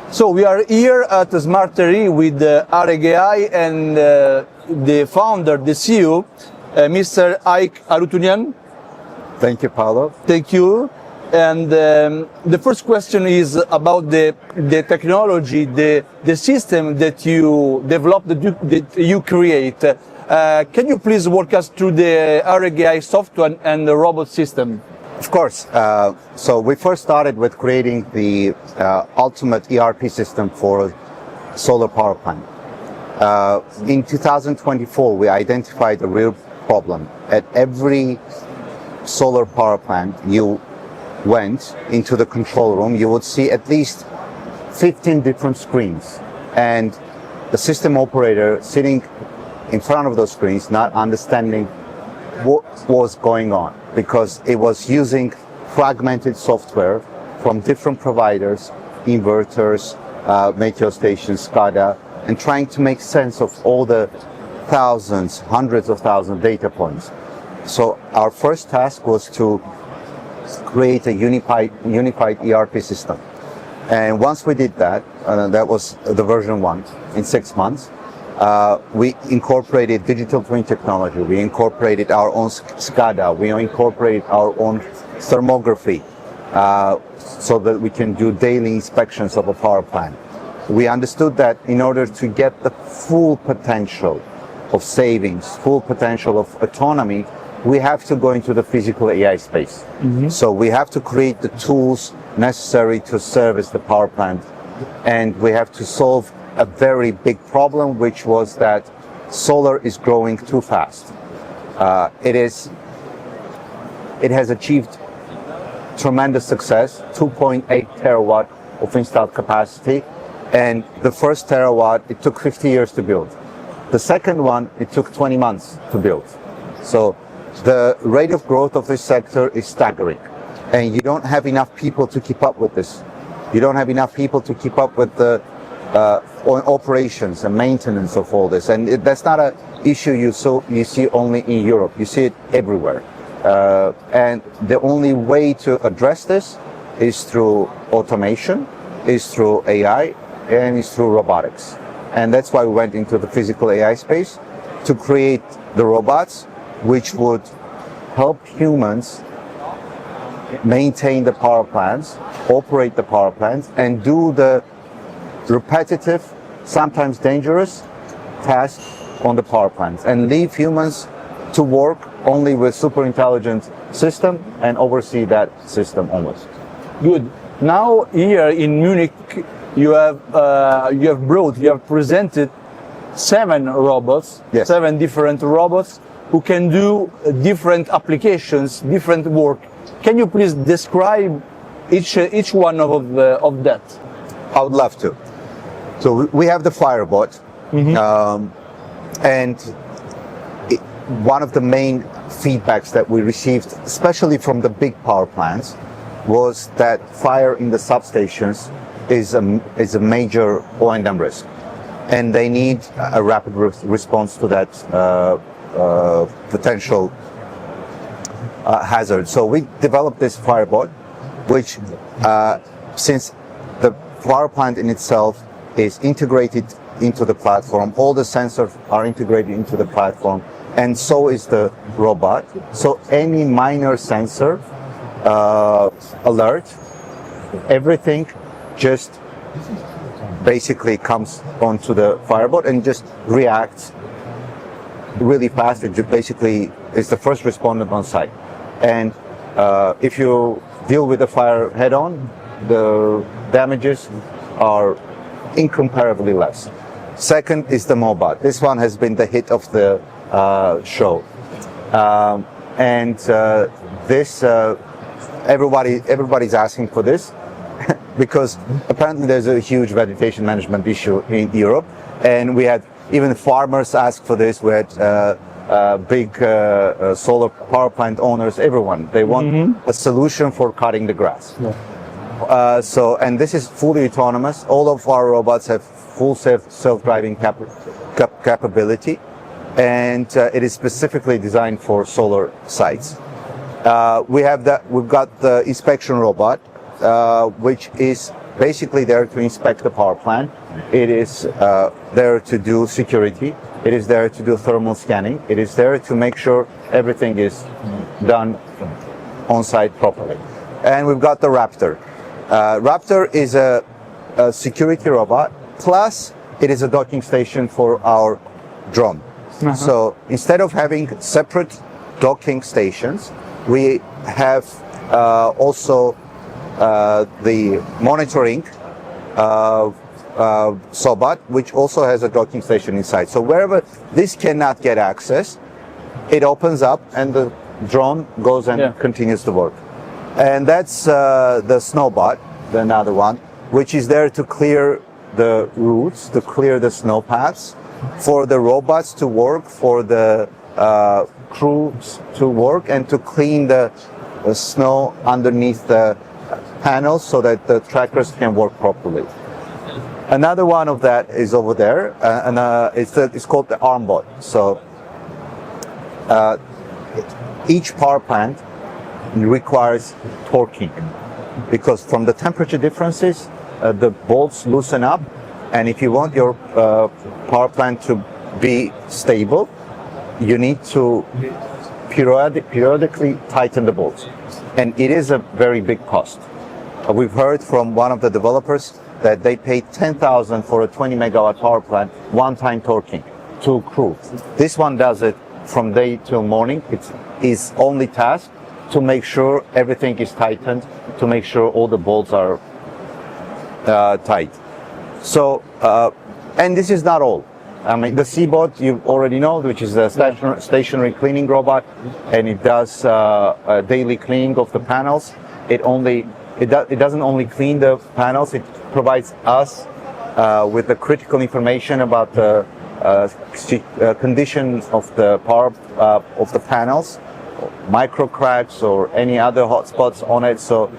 So we are here at Smartery with Areg.Ai and the founder, the CEO, Mr. Hayk Harutyunyan. Thank you, Paolo. Thank you. And the first question is about the technology, the system that you develop, that you create. Can you please walk us through the Areg.Ai software and the robot system? Of course. So we first started with creating the ultimate ERP system for solar power plant. In 2024, we identified a real problem. At every solar power plant you went into the control room, you would see at least 15 different screens, and the system operator sitting in front of those screens not understanding what was going on, because it was using fragmented software from different providers, inverters, meteo stations, SCADA, and trying to make sense of all the thousands, hundreds of thousands data points. So our first task was to create a unified ERP system. And once we did that, that was the version 1, in 6 months, we incorporated digital twin technology, we incorporated our own SCADA, we incorporated our own thermography, so that we can do daily inspections of a power plant. We understood that in order to get the full potential of savings, full potential of autonomy, we have to go into the physical AI space. Mm-hmm. So we have to create the tools necessary to service the power plant, and we have to solve a very big problem, which was that solar is growing too fast. It has achieved tremendous success, 2.8 terawatt of installed capacity, and the first terawatt, it took 50 years to build. The second one, it took 20 months to build. So the rate of growth of this sector is staggering, and you don't have enough people to keep up with this. You don't have enough people to keep up with the operations and maintenance of all this, and that's not an issue you see only in Europe. You see it everywhere, and the only way to address this is through automation, is through AI, and is through robotics. And that's why we went into the physical AI space to create the robots which would help humans maintain the power plants, operate the power plants, and do the repetitive, sometimes dangerous tasks on the power plants, and leave humans to work only with super intelligent system and oversee that system almost. Good. Now here in Munich, you have presented 7 robots, yes. 7 different robots who can do different applications, different work. Can you please describe each one of that? I would love to. So we have the Firebot, mm-hmm. And one of the main feedbacks that we received, especially from the big power plants, was that fire in the substations is a major O&M risk, and they need a rapid response to that potential hazard. So we developed this Firebot, which since the power plant in itself is integrated into the platform, all the sensors are integrated into the platform, and so is the robot. So any minor sensor alert, everything just basically comes onto the Firebot and just reacts really fast. It basically is the first respondent on site. And if you deal with the fire head on, the damages are incomparably less. Second is the Mobot. This one has been the hit of the show. Everybody's asking for this because apparently there's a huge vegetation management issue in Europe, and we had even farmers ask for this. We had big solar power plant owners, everyone. They want mm-hmm. a solution for cutting the grass. Yeah. And this is fully autonomous. All of our robots have full self-driving capability, and it is specifically designed for solar sites. We've got the inspection robot, which is basically there to inspect the power plant. It is there to do security. It is there to do thermal scanning. It is there to make sure everything is done on site properly. And we've got the Raptor. Raptor is a security robot, plus it is a docking station for our drone. So instead of having separate docking stations, we have also the monitoring Sobot, which also has a docking station inside. So wherever this cannot get access, it opens up and the drone goes and continues to work. And that's the Snowbot, the another one, which is there to clear the routes, to clear the snow paths, for the robots to work, for the crews to work, and to clean the snow underneath the panels so that the trackers can work properly. Another one of that is over there, and it's called the Armbot. So each power plant requires torquing, because from the temperature differences, the bolts loosen up, and if you want your power plant to be stable, you need to periodically tighten the bolts, and it is a very big cost. We've heard from one of the developers that they paid $10,000 for a 20 megawatt power plant, one-time torquing to crew. This one does it from day till morning. It's his only task to make sure everything is tightened, to make sure all the bolts are tight. So, and this is not all. I mean, the Seabot you already know, which is a stationary cleaning robot, and it does a daily cleaning of the panels. It doesn't only clean the panels, it provides us with the critical information about the condition of the power of the panels, micro cracks or any other hotspots on it. So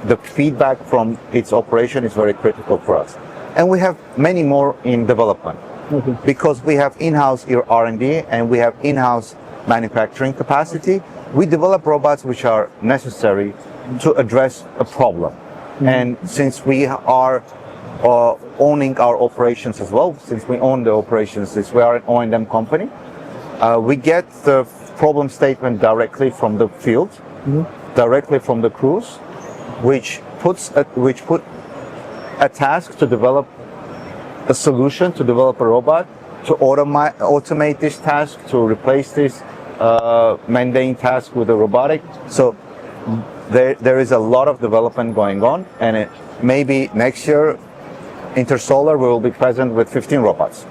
the feedback from its operation is very critical for us. And we have many more in development, because we have in-house R&D and we have in-house manufacturing capacity. We develop robots which are necessary to address a problem. And since we are owning our operations as well, since we own the operations, since we are an O&M company, we get the problem statement directly from the field, directly from the crews, which put a task to develop a solution, to develop a robot, to automate this task, to replace this mundane task with a robotic. So there is a lot of development going on, and maybe next year Intersolar will be present with 15 robots,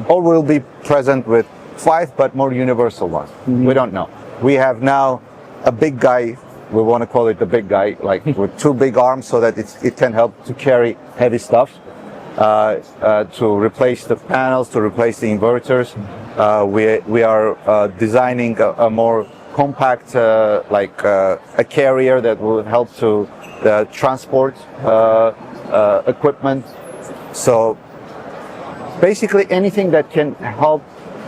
or will be present with 5 but more universal ones. We don't know. We have now a big guy, we want to call it the big guy, like with 2 big arms, so that it can help to carry heavy stuff, to replace the panels, to replace the inverters. We are designing a more compact, like a carrier that will help to transport equipment. So basically anything that can help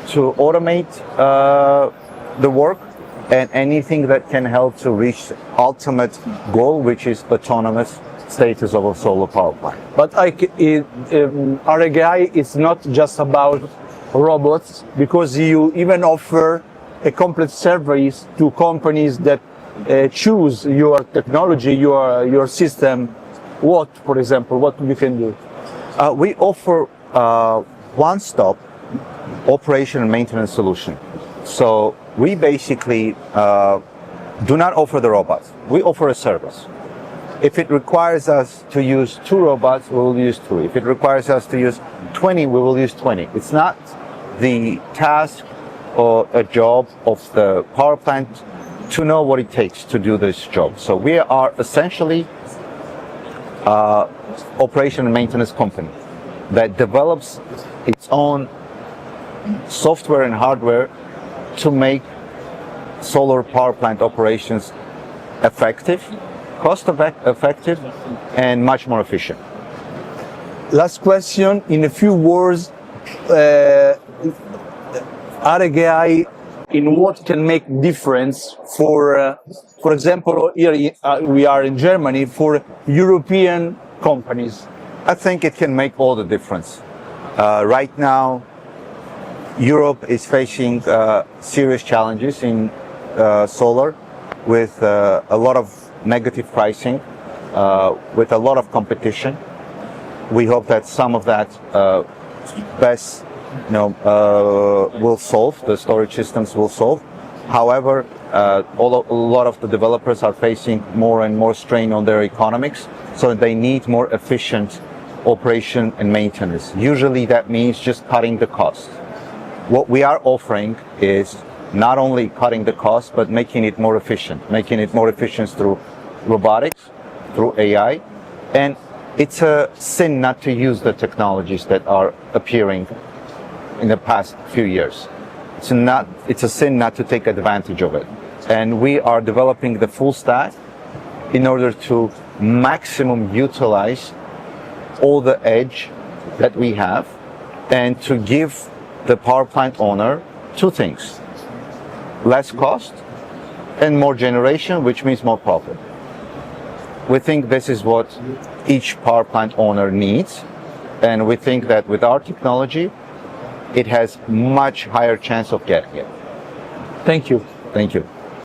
to automate the work, and anything that can help to reach the ultimate goal, which is autonomous status of a solar power plant. But Areg.Ai is not just about robots, because you even offer a complete service to companies that choose your technology, your system. What, for example, what you can do? We offer one-stop operation and maintenance solution. So we basically do not offer the robots. We offer a service. If it requires us to use 2 robots, we will use 2. If it requires us to use 20, we will use 20. It's not the task or a job of the power plant to know what it takes to do this job. So we are essentially operation and maintenance company that develops its own software and hardware to make solar power plant operations effective, cost-effective, and much more efficient. Last question, in a few words, Areg.Ai, in what can make difference for example, here we are in Germany, for European companies? I think it can make all the difference. Right now, Europe is facing serious challenges in solar, with a lot of negative pricing, with a lot of competition. We hope that some of that will solve, the storage systems will solve. However, a lot of the developers are facing more and more strain on their economics, so they need more efficient operation and maintenance. Usually that means just cutting the cost. What we are offering is not only cutting the cost, but making it more efficient through robotics, through AI. And it's a sin not to use the technologies that are appearing in the past few years. It's a sin not to take advantage of it. And we are developing the full stack in order to maximum utilize all the edge that we have, and to give the power plant owner two things: less cost and more generation, which means more profit. We think this is what each power plant owner needs, and we think that with our technology, it has much higher chance of getting it. Thank you. Thank you.